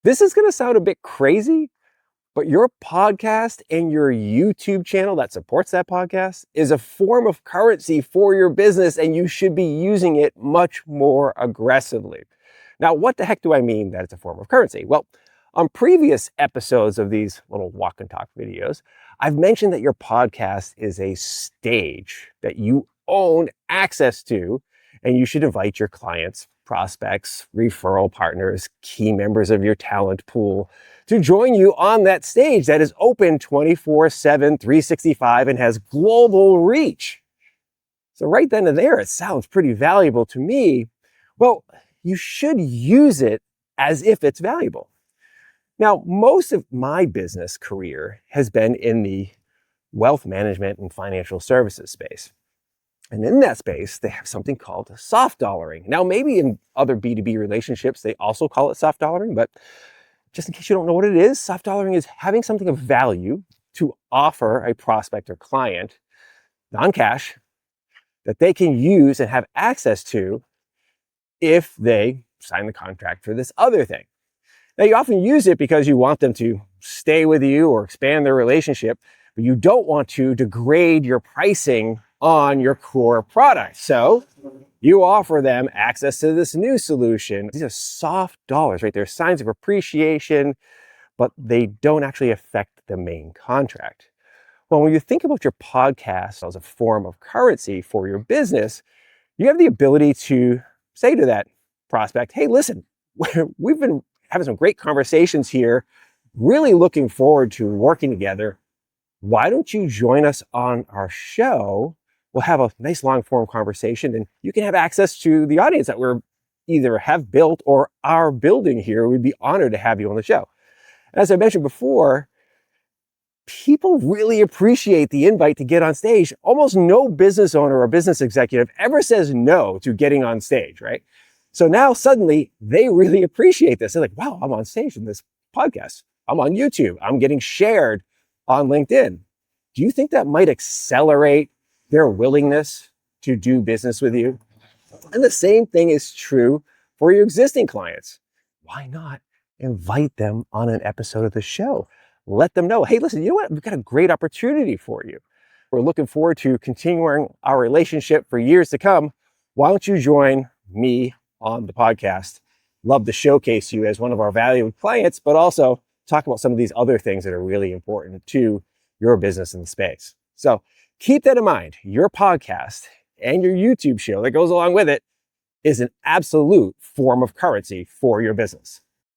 This is going to sound a bit crazy, but your podcast and your YouTube channel that supports that podcast is a form of currency for your business, and you should be using it much more aggressively. Now, what the heck do I mean that it's a form of currency? Well, on previous episodes of these little walk and talk videos, I've mentioned that your podcast is a stage that you own access to, and you should invite your clients, prospects, referral partners, key members of your talent pool to join you on that stage that is open 24/7, 365, and has global reach. So right then and there, it sounds pretty valuable to me. Well, you should use it as if it's valuable. Now, most of my business career has been in the wealth management and financial services space. And in that space, they have something called soft dollaring. Now, maybe in other B2B relationships, they also call it soft dollaring, but just in case you don't know what it is, soft dollaring is having something of value to offer a prospect or client, non-cash, that they can use and have access to if they sign the contract for this other thing. Now, you often use it because you want them to stay with you or expand their relationship, but you don't want to degrade your pricing on your core product. So you offer them access to this new solution. These are soft dollars, right? They're signs of appreciation, but they don't actually affect the main contract. Well, when you think about your podcast as a form of currency for your business, you have the ability to say to that prospect, hey, listen, we've been having some great conversations here, really looking forward to working together. Why don't you join us on our show? We'll have a nice long form conversation, and you can have access to the audience that we're either have built or are building here. We'd be honored to have you on the show. As I mentioned before, people really appreciate the invite to get on stage. Almost no business owner or business executive ever says no to getting on stage, right? So now suddenly they really appreciate this. They're like, wow, I'm on stage in this podcast. I'm on YouTube. I'm getting shared on LinkedIn. Do you think that might accelerate their willingness to do business with you? And the same thing is true for your existing clients. Why not invite them on an episode of the show? Let them know, hey, listen, you know what? We've got a great opportunity for you. We're looking forward to continuing our relationship for years to come. Why don't you join me on the podcast? Love to showcase you as one of our valued clients, but also talk about some of these other things that are really important to your business in the space. So keep that in mind. Your podcast and your YouTube show that goes along with it is an absolute form of currency for your business.